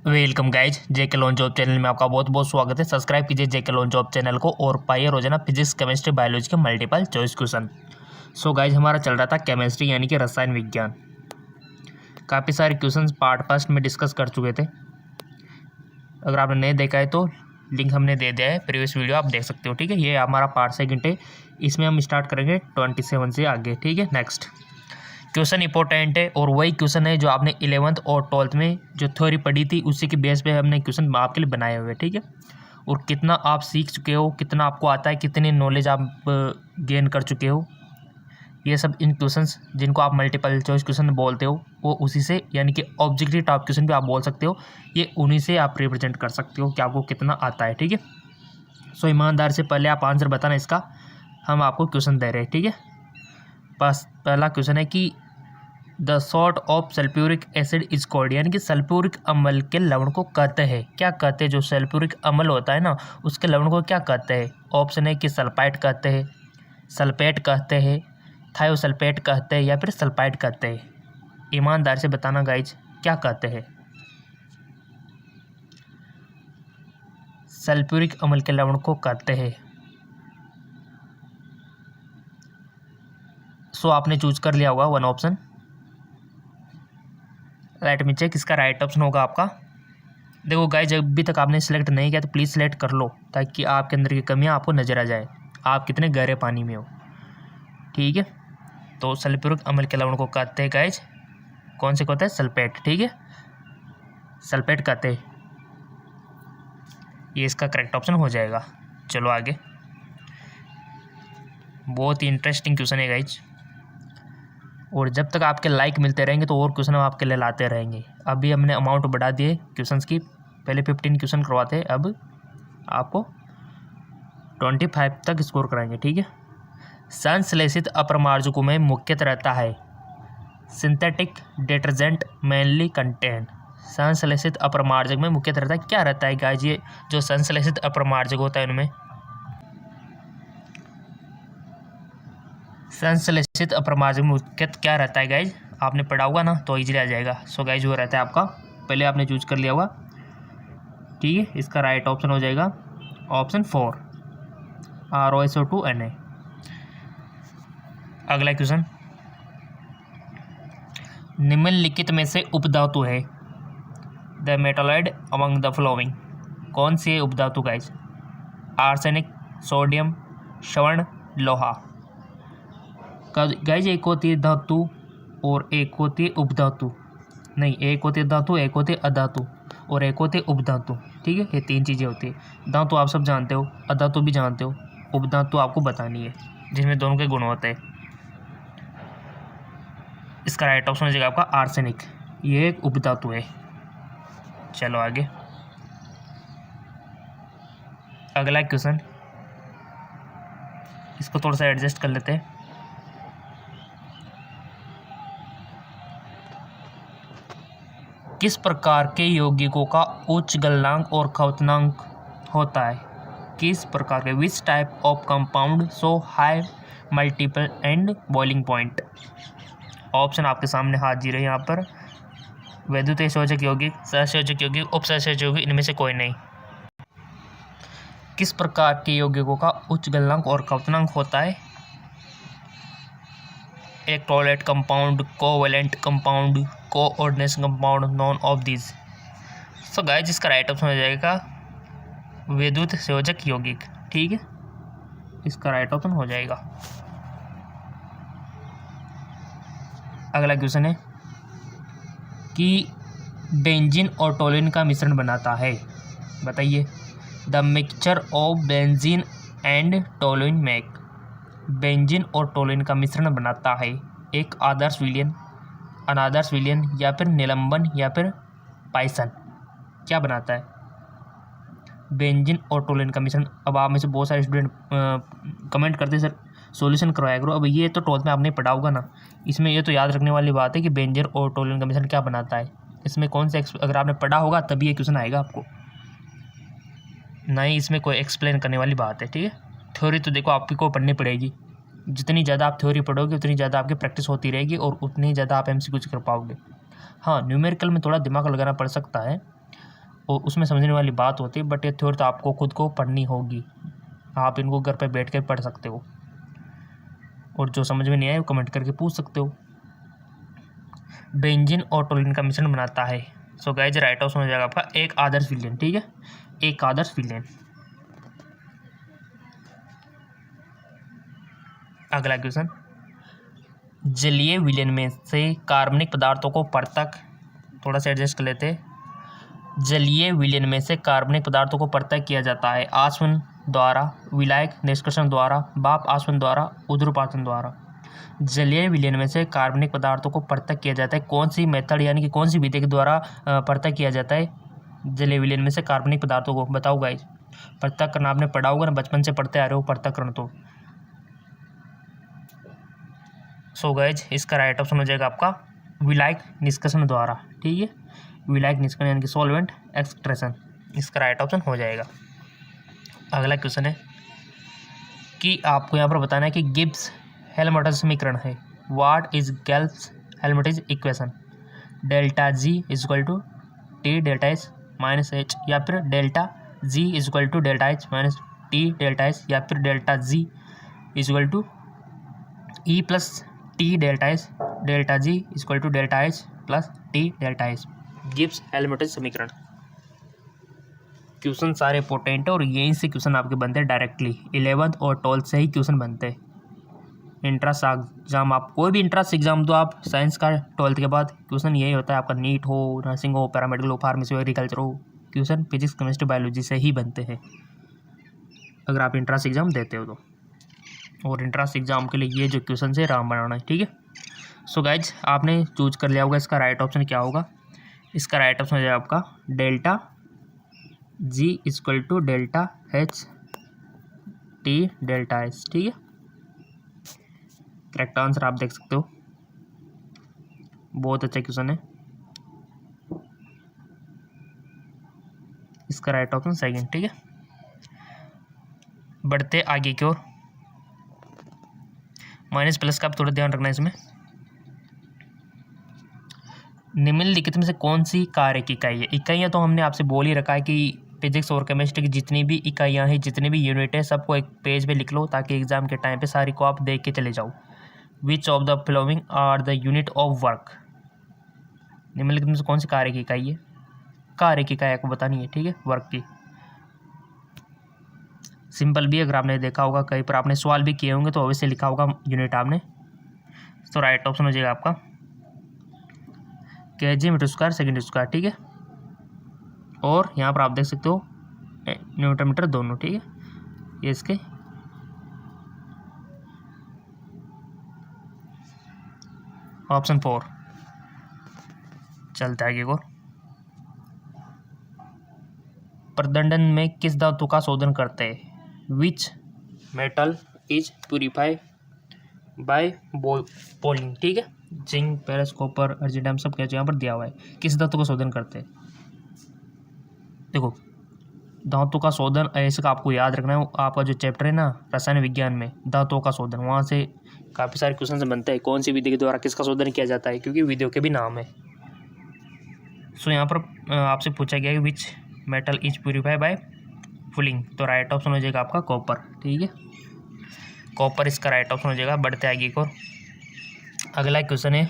Welcome guys, जेके lawn job channel में आपका बहुत बहुत स्वागत है। सब्सक्राइब कीजिए जेके लॉन जॉब चैनल को और पाइए रोजाना फिजिक्स, केमिस्ट्री, बायोलॉजी के multiple choice question. So guys, हमारा चल रहा था केमिस्ट्री यानी कि रसायन विज्ञान। काफ़ी सारे क्वेश्चंस पार्ट फर्स्ट में डिस्कस कर चुके थे। अगर आपने नहीं देखा है तो लिंक हमने दे दिया है, प्रीवियस वीडियो आप देख सकते हो। ठीक है, ये हमारा पार्ट सेकंड है। इसमें हम स्टार्ट करेंगे 27 से आगे। ठीक है, नेक्स्ट क्वेश्चन इंपॉर्टेंट है और वही क्वेश्चन है जो आपने 11th और 12th में जो थ्योरी पढ़ी थी उसी के बेस पे हमने क्वेश्चन आपके लिए बनाए हुए। ठीक है, और कितना आप सीख चुके हो, कितना आपको आता है, कितनी नॉलेज आप गेन कर चुके हो, ये सब इन क्वेश्चंस जिनको आप मल्टीपल चॉइस क्वेश्चन बोलते हो वो उसी से यानी कि ऑब्जेक्टिव टाइप क्वेश्चन भी आप बोल सकते हो, ये उन्हीं से आप रिप्रेजेंट कर सकते हो कि आपको कितना आता है। ठीक है, सो ईमानदार से पहले आप आंसर बताना इसका, हम आपको क्वेश्चन दे रहे हैं। ठीक है, बस पहला क्वेश्चन है कि the salt of sulphuric acid is called, यानी कि सल्फ्यूरिक अम्ल के लवण को कहते हैं, क्या कहते हैं? जो सल्फ्यूरिक अम्ल होता है ना उसके लवण को क्या कहते हैं? ऑप्शन है कि सल्फाइड कहते हैं, सल्फेट कहते हैं, थायोसल्फेट कहते हैं या फिर सल्फाइड कहते हैं। ईमानदार से बताना गाइज, क्या कहते हैं? सल्फ्यूरिक अम्ल के लवण को कहते हैं। सो आपने चूज कर लिया होगा one option. Let me check, इसका राइट ऑप्शन होगा आपका। देखो गाइस, जब भी तक आपने सेलेक्ट नहीं किया तो प्लीज़ सेलेक्ट कर लो ताकि आपके अंदर की कमियां आपको नज़र आ जाए, आप कितने गहरे पानी में हो। ठीक है, तो सल्फ्यूरिक अम्ल के लवण को कहते हैं गाइस, कौन से कहते हैं? सल्फेट। ठीक है, सल्फेट कहते हैं, ये इसका करेक्ट ऑप्शन हो जाएगा। चलो आगे, बहुत ही इंटरेस्टिंग क्वेश्चन है गाइज, और जब तक आपके लाइक मिलते रहेंगे तो और क्वेश्चन हम आपके लिए लाते रहेंगे। अभी हमने अमाउंट बढ़ा दिए क्वेश्चंस की, पहले 15 क्वेश्चन करवाते हैं, अब आपको 25 तक स्कोर कराएंगे। ठीक है, संश्लेषित अपरमार्जकों में मुख्यतः रहता है सिंथेटिक डिटर्जेंट मेनली कंटेन। संश्लेषित अपरमार्जक में मुख्यतः रहता है, क्या रहता है गाइज? ये जो संश्लेषित अपरमार्जक होता है उनमें संश्लेषित अपरमार्जक में मुख्यतः क्या रहता है गाइज? आपने पढ़ा होगा ना तो इजीली आ जाएगा। सो गाइज, वो रहता है आपका, पहले आपने चूज कर लिया होगा। ठीक है, इसका राइट ऑप्शन हो जाएगा ऑप्शन 4, ROSO2Na। अगला क्वेश्चन, निम्नलिखित में से उपधातु है the metalloid among the flowing, कौन सी उपधातु गाइज? आर्सेनिक, सोडियम, स्वर्ण, लोहा। गाइज, एक होती है धातु और एक होती है उपधातु, नहीं, एक होती है धातु, एक होती है अधातु और एक होती है उपधातु। ठीक है, ये तीन चीज़ें होती है। धातु आप सब जानते हो, अधातु भी जानते हो, उपधातु आपको बतानी है जिसमें दोनों के गुण होते हैं। इसका राइट ऑप्शन हो जाएगा आपका आर्सेनिक, ये एक उपधातु है। चलो आगे, अगला क्वेश्चन, इसको थोड़ा सा एडजस्ट कर लेते हैं। किस प्रकार के यौगिकों का उच्च गलनांक और खपतनांक होता है? किस प्रकार के, which type of compound so high multiple and boiling point? Option आपके सामने हाजिर है यहाँ पर। वैद्युतीय संयोजक यौगिक, सहसंयोजक यौगिक, उपसहसंयोजक यौगिक, इनमें से कोई नहीं। किस प्रकार के यौगिकों का उच्च गलनांक और खपतनांक होता है? Electrolyte compound, covalent compound, coordination compound, none of this. So guys, इसका राइट ऑप्शन हो जाएगा विद्युत संयोजक यौगिक। ठीक है, इसका राइट ऑप्शन हो जाएगा। अगला क्वेश्चन है कि बेंजीन और टोलुइन का मिश्रण बनाता है, बताइए। The mixture of benzene and toluene make, benzene और टोलुइन का मिश्रण बनाता है एक आदर्श विलयन, अनादर्श विलयन या फिर निलंबन या फिर पाइसन। क्या बनाता है? बेंजीन और टोलुइन का मिश्रण। अब आप में से बहुत सारे स्टूडेंट कमेंट करते सर सॉल्यूशन करवाया करो। अब ये तो 12th में आपने पढ़ा होगा ना, इसमें ये तो याद रखने वाली बात है कि बेंजीन और टोलुइन का मिश्रण क्या बनाता है। इसमें कौन से, अगर आपने पढ़ा होगा तभी ये क्वेश्चन आएगा आपको, नहीं इसमें कोई एक्सप्लेन करने वाली बात है। ठीक है, थ्योरी तो देखो आपको पढ़नी पड़ेगी, जितनी ज़्यादा आप थ्योरी पढ़ोगे उतनी ज़्यादा आपकी प्रैक्टिस होती रहेगी और उतनी ज़्यादा आप MCQ कर पाओगे। हाँ, न्यूमेरिकल में थोड़ा दिमाग लगाना पड़ सकता है, और उसमें समझने वाली बात होती है, बट ये थ्योरी तो आपको खुद को पढ़नी होगी। आप इनको घर पे बैठ कर पढ़ सकते हो, और जो समझ में नहीं आए वो कमेंट करके पूछ सकते हो। बेंजीन और टोलिन का मिश्रण बनाता है। सो गाइज राइट ऑप्शन हो जाएगा आपका एक आदर्श विलयन। ठीक है, एक आदर्श विलयन। अगला क्वेश्चन, जलीय विलयन में से कार्बनिक पदार्थों को पृथक, थोड़ा सा एडजस्ट कर लेते हैं। जलीय विलयन में से कार्बनिक पदार्थों को पृथक किया जाता है आसवन द्वारा, विलायक निष्कर्षण द्वारा, भाप आसवन द्वारा, उध्रुपातन द्वारा। जलीय विलयन में से कार्बनिक पदार्थों को पृथक किया जाता है, कौन सी मेथड यानी कि कौन सी विधि के द्वारा पृथक किया जाता है जलीय विलयन में से कार्बनिक पदार्थों को? बताओ गाइस, पृथक करना आपने पढ़ा होगा ना, बचपन से पढ़ते आ रहे हो पृथक्करण। तो सो गाइस इसका राइट ऑप्शन हो जाएगा आपका विलायक निष्कर्षण द्वारा। ठीक है, विलायक निष्कर्षण यानी कि सॉल्वेंट एक्सट्रैक्शन, इसका राइट ऑप्शन हो जाएगा। अगला क्वेश्चन है कि आपको यहाँ पर बताना है कि गिब्स हेल्महोल्ट्ज़ समीकरण है। What is Gibbs Helmholtz equation? Delta G is equal to T delta H minus H, या फिर delta G is equal to delta H minus T delta H, या फिर delta G is equal to E plus T delta H, delta G is equal to delta H plus T delta H. Gibbs Helmholtz समीकरण। Question सारे important है और यहीं से question आपके बनते हैं डायरेक्टली। 11th और 12th से ही क्वेश्चन बनते हैं। इंट्रांस एग्जाम, आप कोई भी इंट्रांस एग्जाम दो आप साइंस का 12th के बाद, क्वेश्चन यही होता है आपका। नीट हो, नर्सिंग हो, पैरामेडिकल हो, फार्मेसी हो, एग्रीकल्चर हो, क्वेश्चन फिजिक्स केमिस्ट्री बायोलॉजी से ही बनते हैं अगर आप इंट्रांस एग्जाम देते हो तो। और इंट्रांस एग्जाम के लिए ये जो क्वेश्चन है राम बनाना है। ठीक है, सो गाइज आपने चूज कर लिया होगा इसका राइट ऑप्शन क्या होगा। इसका राइट ऑप्शन हो जाएगा आपका delta G equal to delta H T delta H. ठीक है, करेक्ट आंसर आप देख सकते हो। बहुत अच्छा क्वेश्चन है। इसका राइट ऑप्शन सेकंड। ठीक है, बढ़ते आगे की ओर। माइनस प्लस का आप थोड़ा ध्यान रखना है इसमें। निम्नलिखित में से कौन सी कार्य की इकाई है? इकाइयाँ तो हमने आपसे बोल ही रखा है कि फिजिक्स और केमिस्ट्री की जितनी भी इकाइयाँ हैं, जितनी भी यूनिट है, सबको एक पेज पे लिख लो ताकि एग्जाम के टाइम पे सारी को आप देख के चले जाओ। Which of the following are the unit of work? निम्नलिखित में से कौन सी कार्य की इकाई है? कार्य की इकाई आपको बतानी है। ठीक है, वर्क की। सिंपल भी, अगर आपने देखा होगा कहीं पर आपने सवाल भी किए होंगे तो अवश्य लिखा होगा यूनिट आपने। तो राइट ऑप्शन हो जाएगा आपका KG metre square second square. ठीक है, और यहाँ पर आप देख सकते हो न्यूटन मीटर दोनों। ठीक है, ये इसके ऑप्शन 4। चलते आगे को। प्रदंडन में किस धातु का शोधन करते हैं? Which metal is purify by boiling? ठीक है, जिंक, पेरस, कॉपर, अर्जिडियम सब क्या यहाँ पर दिया हुआ है। किस धातु का शोधन करते हैं? देखो, धातु का शोधन ऐसे का आपको याद रखना है। आपका जो चैप्टर है ना रसायन विज्ञान में, धातुओं का शोधन, वहाँ से काफ़ी सारे क्वेश्चन बनते हैं। कौन सी विधि के द्वारा किसका शोधन किया जाता है, क्योंकि विधियों के भी नाम है। सो यहाँ पर आपसे पूछा गया है which metal is purify by poling, तो राइट ऑप्शन हो जाएगा आपका कॉपर। ठीक है, कॉपर इसका राइट ऑप्शन हो जाएगा। बढ़ते आगे को। अगला क्वेश्चन है,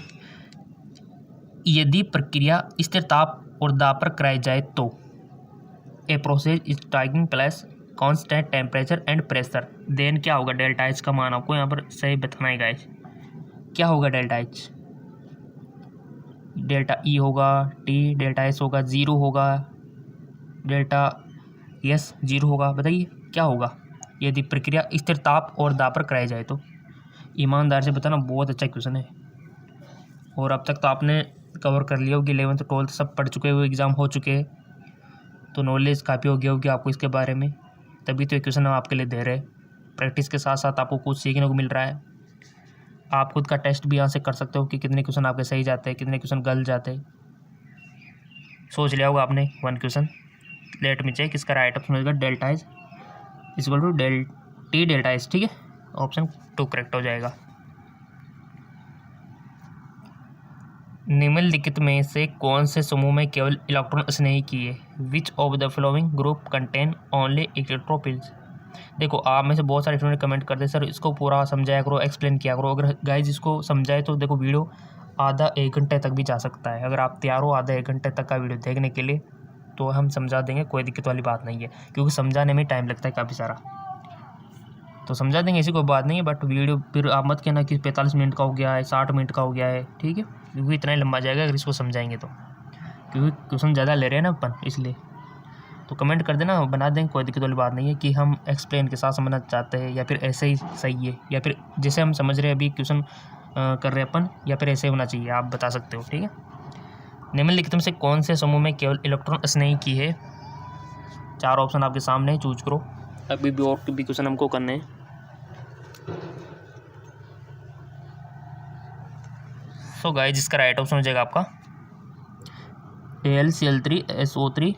यदि प्रक्रिया स्थिर ताप और दाब पर कराई जाए तो a process is taking place constant temperature and pressure, then क्या होगा? डेल्टा एच का मान आपको यहाँ पर सही बताना है गाइस। क्या होगा डेल्टा एच? डेल्टा ई होगा, टी डेल्टा एस होगा, ज़ीरो होगा, डेल्टा एस जीरो होगा। बताइए क्या होगा यदि प्रक्रिया स्थिर ताप और दाब पर कराई जाए तो? ईमानदार से बताना, बहुत अच्छा क्वेश्चन है। और अब तक तो आपने कवर कर लिया होगी, 11th 12th सब पढ़ चुके हुए, एग्ज़ाम हो चुके हैं, तो नॉलेज काफ़ी हो गया होगी आपको इसके बारे में। तभी तो ये क्वेश्चन हम आपके लिए दे रहे हैं। प्रैक्टिस के साथ साथ आपको कुछ सीखने को मिल रहा है। आप खुद का टेस्ट भी यहाँ से कर सकते हो कि कितने क्वेश्चन आपके सही जाते हैं, कितने क्वेश्चन गलत जाते हैं। सोच लिया होगा आपने 1 क्वेश्चन। लेट में चेक, इसका राइट ऑप्शन होगा delta H equal to T delta H. ठीक है, ऑप्शन 2 करेक्ट हो जाएगा। निम्नलिखित में से कौन से समूह में केवल इलेक्ट्रॉन स्नेही किए? Which of the following group contain only electrophiles? देखो, आप में से बहुत सारे स्टूडेंट कमेंट करते सर इसको पूरा समझाया करो, एक्सप्लेन किया करो। अगर गाइज इसको समझाए तो देखो वीडियो आधा 1 घंटे तक भी जा सकता है। अगर आप तैयार हो आधा 1 घंटे तक का वीडियो देखने के लिए तो हम समझा देंगे, कोई दिक्कत वाली बात नहीं है, क्योंकि समझाने में टाइम लगता है काफ़ी सारा। तो समझा देंगे, ऐसी कोई बात नहीं है। बट वीडियो फिर आप मत कहना कि 45 मिनट का हो गया है, 60 मिनट का हो गया है, ठीक है, क्योंकि इतना ही लंबा जाएगा अगर इसको समझाएंगे तो, क्योंकि क्वेश्चन ज़्यादा ले रहे हैं ना अपन, इसलिए। तो कमेंट कर देना, बना देंगे, कोई दिक्कत वाली बात नहीं है कि हम एक्सप्लेन के साथ समझना चाहते हैं या फिर ऐसे ही सही है, या फिर जैसे हम समझ रहे हैं अभी क्वेश्चन कर रहे हैं अपन, या फिर ऐसे होना चाहिए, आप बता सकते हो, ठीक है। निम्नलिखित में से कौन से समूह में केवल इलेक्ट्रॉन स्नेही की है? 4 ऑप्शन आपके सामने है, चूज करो। अभी भी और भी क्वेश्चन हमको करने हैं। सो गाइस, इसका राइट ऑप्शन हो जाएगा आपका AlCl3SO3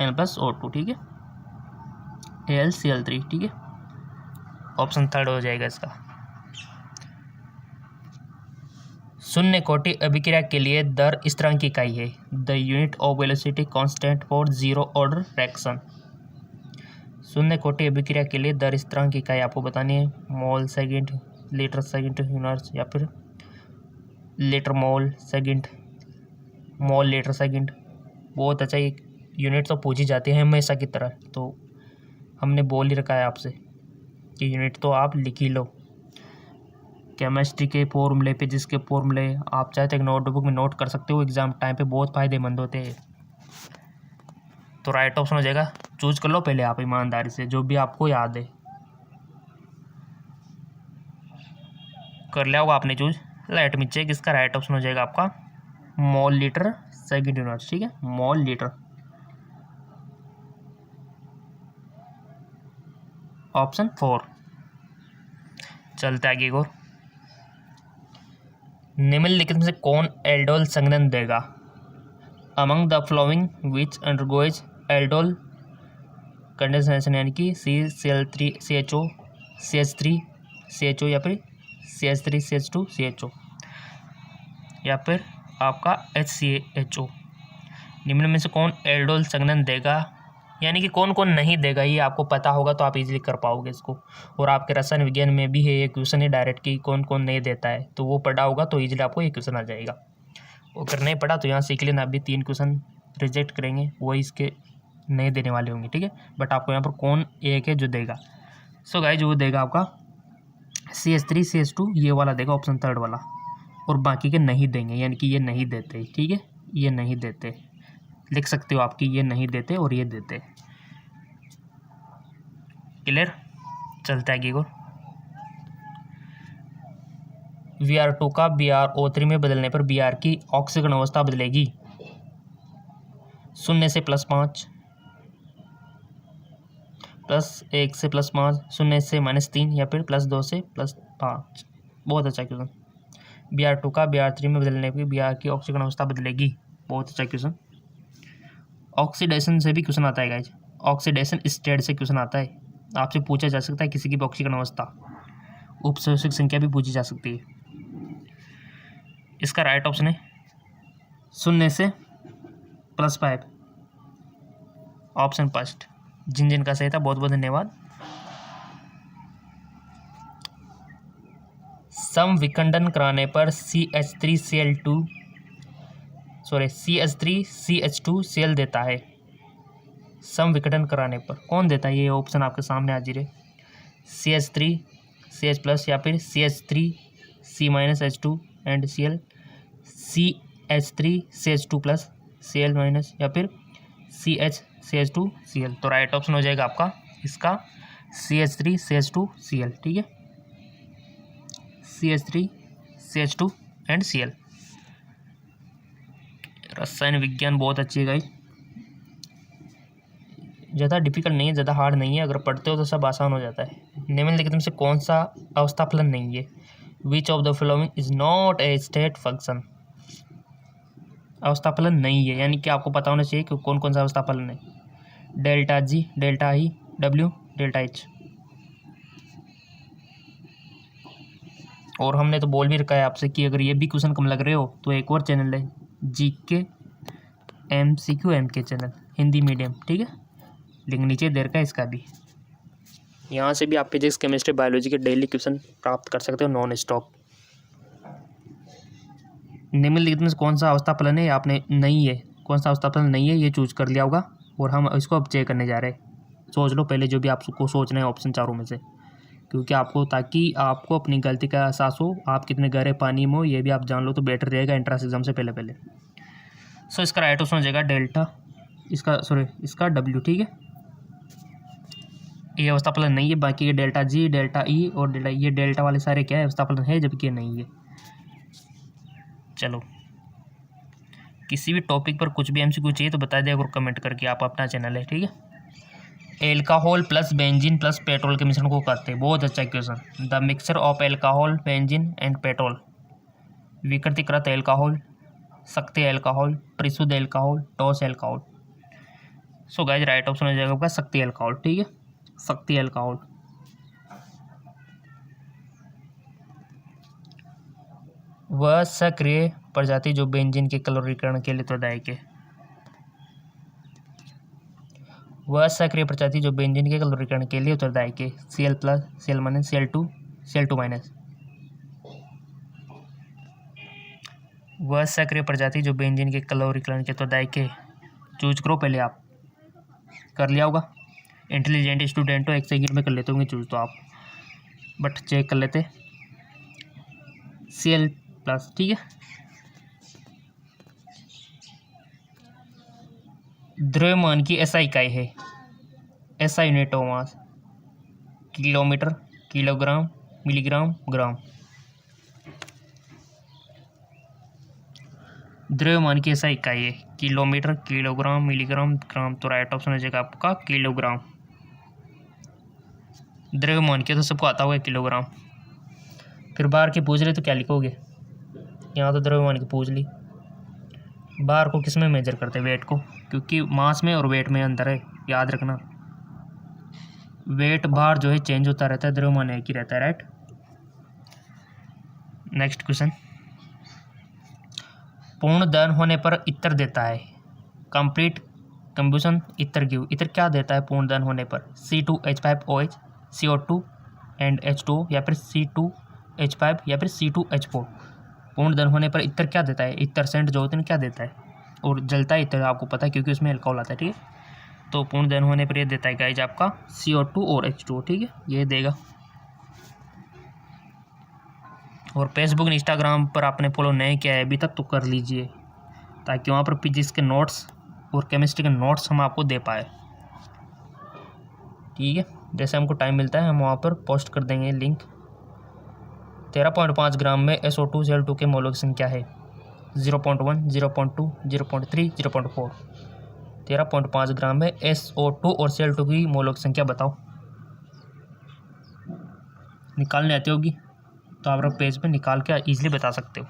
N+O2, ठीक है, AlCl3, ठीक है, ऑप्शन थर्ड हो जाएगा इसका। शून्य कोटि अभिक्रिया के लिए दर स्थिरांक की इकाई है। The unit of velocity constant for zero order reaction. शून्य कोटि अभिक्रिया के लिए दर स्थिरांक की इकाई आपको बतानी है। मोल सेकंड, लीटर सेकंड यूनिट्स, या फिर litre mole second, mole litre second. बहुत अच्छा, एक यूनिट तो पूछी जाती है हमेशा की तरह, तो हमने बोल ही रखा है आपसे कि यूनिट तो आप लिख ही लो। केमिस्ट्री के फॉर्मूले, फिजिक्स के फॉर्मूले आप चाहे तो एक नोटबुक में नोट कर सकते हो, एग्जाम टाइम पे बहुत फ़ायदेमंद होते हैं। तो राइट ऑप्शन हो जाएगा, चूज कर लो पहले आप ईमानदारी से, जो भी आपको याद है। कर लिया होगा आपने चूज। लेट मी चेक, इसका राइट ऑप्शन हो जाएगा आपका मोल लीटर सेकंड यूनिट, ठीक है, मोल लीटर, ऑप्शन 4। चलते आगे और। निम्नलिखित में से कौन एल्डोल संघनन देगा? Among the flowing which undergoes aldol condensation, यानी कि CCl3 CHO CH3 CHO, या फिर CH3 CH2 CHO, या फिर आपका HCHO। निम्न में से कौन एल्डोल संघनन देगा, यानी कि कौन कौन नहीं देगा, ये आपको पता होगा तो आप इजीली कर पाओगे इसको। और आपके रसायन विज्ञान में भी है ये क्वेश्चन है डायरेक्ट कि कौन कौन नहीं देता है, तो वो पढ़ा होगा तो इजीली आपको ये क्वेश्चन आ जाएगा। वो अगर नहीं पढ़ा तो यहाँ सीख लेना, अभी 3 क्वेश्चन रिजेक्ट करेंगे, वही इसके नहीं देने वाले होंगे, ठीक है। बट आपको यहाँ पर कौन एक है जो देगा। सो गाइस, वो देगा आपका CH3 CH2, ये वाला देगा, ऑप्शन थर्ड वाला, और बाकी के नहीं देंगे, यानी कि ये नहीं देते, ठीक है, ये नहीं देते। लिख सकते हो आपकी, ये नहीं देते और ये देते। क्लियर? चलते आगे को। Br2 का BrO3 में बदलने पर Br की ऑक्सीकरण अवस्था बदलेगी। 0 से +5, +1 से +5, 0 से -3, या फिर +2 से +5। बहुत अच्छा क्वेश्चन। Br2 का Br3 में बदलने पर Br की ऑक्सीकरण अवस्था बदलेगी। बहुत अच्छा क्वेश्चन। ऑक्सीडेशन से भी क्वेश्चन आता है गाइज, ऑक्सीडेशन स्टेट से क्वेश्चन आता है, आपसे पूछा जा सकता है किसी की भी ऑक्सीकरण अवस्था, उपसर्जक संख्या भी पूछी जा सकती है। इसका राइट ऑप्शन है 0 से +5, ऑप्शन फर्स्ट। जिन जिन का सही था बहुत बहुत धन्यवाद। समविखंडन कराने पर CH3CH2 देता है। समविखंडन कराने पर कौन देता है, ये ऑप्शन आपके सामने हाजिर है। CH3 CH+, या फिर CH3C-H2 and Cl, CH3 CH2+, Cl-, या फिर CH CH2Cl। तो राइट ऑप्शन हो जाएगा आपका इसका CH3 CH2Cl, ठीक है, CH3 CH2 एंड Cl। रसायन विज्ञान बहुत अच्छी है गाइस, ज़्यादा डिफिकल्ट नहीं है, ज़्यादा हार्ड नहीं है, अगर पढ़ते हो तो सब आसान हो जाता है। निम्नलिखित में से कौन सा अवस्था फलन नहीं है? विच of the following is not a state function. अवस्था फलन नहीं है, यानी कि आपको पता होना चाहिए कि कौन कौन सा अवस्था फलन है। ΔG, ΔI, W, ΔH। और हमने तो बोल भी रखा है आपसे कि अगर ये भी क्वेश्चन कम लग रहे हो तो एक और चैनल है GK MCQ MK channel Hindi medium, ठीक है, लिंक नीचे दे रखा है इसका भी। यहाँ से भी आप फिजिक्स केमिस्ट्री बायोलॉजी के डेली क्वेश्चन प्राप्त कर सकते हो नॉन स्टॉप। निम्नलिखित में कौन सा अवस्था फलन है आपने नहीं है, कौन सा अवस्था फलन नहीं है ये चूज कर लिया होगा और हम इसको अब चेक करने जा रहे हैं। सोच लो पहले जो भी आपको सोचना है ऑप्शन चारों में से, क्योंकि आपको ताकि आपको अपनी गलती का एहसास हो, आप कितने गहरे पानी में हो ये भी आप जान लो तो बेटर रहेगा एंट्रेंस एग्जाम से पहले। सो इसका राइट ऑप्शन हो जाएगा डेल्टा, इसका W, ठीक है। ये अवस्था फलन नहीं है, बाकी ये डेल्टा G, डेल्टा E और डेल्टा, ये डेल्टा वाले सारे क्या है अवस्था फलन है, जबकि ये नहीं है। चलो किसी भी टॉपिक पर कुछ भी MCQ चाहिए तो बता दिया करो कमेंट करके, आप अपना चैनल है, ठीक है। Alcohol plus benzene plus petrol के मिश्रण को करते हैं, बहुत अच्छा question. The mixture of alcohol benzene and petrol, विकृतिकृत एल्कोहल, सख्त एल्कोहल, परिशुद्ध एल्कोहल, ठोस alcohol. So guys right option हो जाएगा आपका सख्त एल्कोहल, ठीक है, सख्त एल्कोहल। वह सक्रिय प्रजाति जो बेंजीन के क्लोरीकरण के लिए उत्तरदायक है, वह सक्रिय प्रजाति जो बेंजीन के क्लोरीकरण के लिए उत्तरदायक है, Cl+, Cl-, Cl2, Cl2-। वह सक्रिय प्रजाति जो बेंजीन के क्लोरीकरण के उत्तरदायक है, चूज करो पहले आप, कर लिया होगा। इंटेलिजेंट स्टूडेंट हो 1 सेकंड में कर लेते होंगे चूज तो आप, बट चेक कर लेते। Cl+, ठीक है। द्रव्यमान की SI इकाई है, SI unit of mass, kilometre, kilogram, milligram, gram. द्रव्यमान की SI इकाई है किलोमीटर, किलोग्राम, मिलीग्राम, ग्राम। तो राइट ऑप्शन हो जाएगा आपका किलोग्राम। द्रव्यमान के तो सबको आता होगा किलोग्राम। फिर बार के पूछ रहे तो क्या लिखोगे, यहाँ तो द्रव्यमान की पूछ ली। बार को किस में मेजर करते हैं, वेट को, क्योंकि मास में और वेट में अंतर है, याद रखना। वेट बार जो है चेंज होता रहता है, द्रव्यमान एक ही रहता है, राइट। नेक्स्ट क्वेश्चन, पूर्ण दहन होने पर इत्र देता है, कंप्लीट कंबशन इत्र गिव। इत्र क्या देता है पूर्ण दहन होने पर, C2H5OH, CO2 एंड H2O, या फिर C2H5 या फिर C2H4। पूर्ण दहन होने पर इत्र क्या देता है, इत्र सेंट जो होते हैं क्या देता है, और जलता है इत्र, आपको पता है क्योंकि उसमें अल्कोहल आता है, ठीक है। तो पूर्ण दहन होने पर ये देता है गाइज आपका CO2 और H2O, ठीक है, ये देगा। और फेसबुक इंस्टाग्राम पर आपने फॉलो नहीं किया है अभी तक तो कर लीजिए, ताकि वहाँ पर फिजिक्स के नोट्स और केमिस्ट्री के नोट्स हम आपको दे पाए, ठीक है। जैसे हमको टाइम मिलता है हम वहाँ पर पोस्ट कर देंगे लिंक। 13.5 ग्राम में SO2 Cl2 के मोलक संख्या है 0.1, 0.2, 0.3, 0.4। 13.5 ग्राम में SO2 और Cl2 की मोलक संख्या बताओ। निकालने आती होगी तो आप लोग पेज पे निकाल के इजीली बता सकते हो।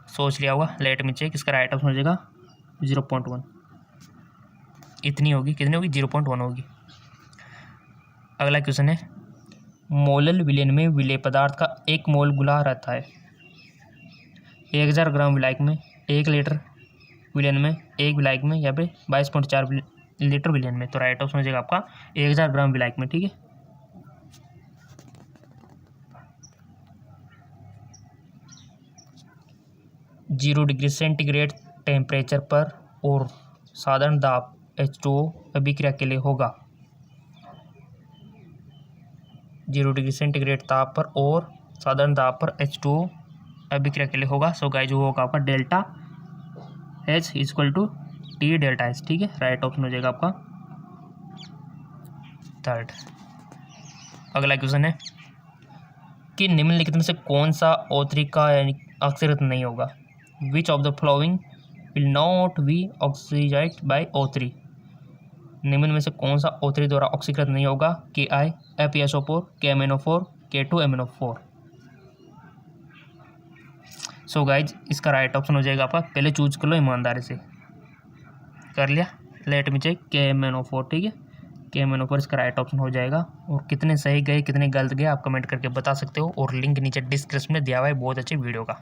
सोच लिया होगा, लेट में चेक, इसका राइट ऑप्शन हो जाएगा 0.1। इतनी होगी, कितनी होगी, 0.1 होगी। अगला क्वेश्चन है, मोलल विलयन में विलेय पदार्थ का 1 मोल गुलाह रहता है 1000 ग्राम विलायक में, 1 लीटर विलयन में, 1 विलायक में, या फिर 22.4 लीटर विलयन में। तो राइट ऑप्शन हो जाएगा आपका 1000 ग्राम विलायक में, ठीक है। जीरो डिग्री सेंटीग्रेड टेम्परेचर पर और साधारण दाब H2O अभिक्रिया के लिए होगा। 0 डिग्री सेंटीग्रेड ताप पर और साधारण दाब पर H2O अभिक्रिया के लिए होगा। सो गाइस जो होगा आपका delta H equal to T delta H, ठीक है। राइट ऑप्शन हो जाएगा आपका 3rd। अगला क्वेश्चन है कि निम्नलिखित में से कौन सा O3 का यानी ऑक्सीकृत नहीं होगा। Which of the following will not be oxidised by O3। निम्न में से कौन सा O3 द्वारा ऑक्सीकृत नहीं होगा, Ki, FeSO4, KMnO4, K2MnO4। So guys इसका राइट ऑप्शन हो जाएगा आपका, पहले चूज कर लो ईमानदारी से, कर लिया, लेट में चेक KMnO4, ठीक है, के मेनू पर इसका राइट ऑप्शन हो जाएगा। और कितने सही गए कितने गलत गए आप कमेंट करके बता सकते हो, और लिंक नीचे डिस्क्रिप्शन में दिया हुआ है बहुत अच्छी वीडियो का।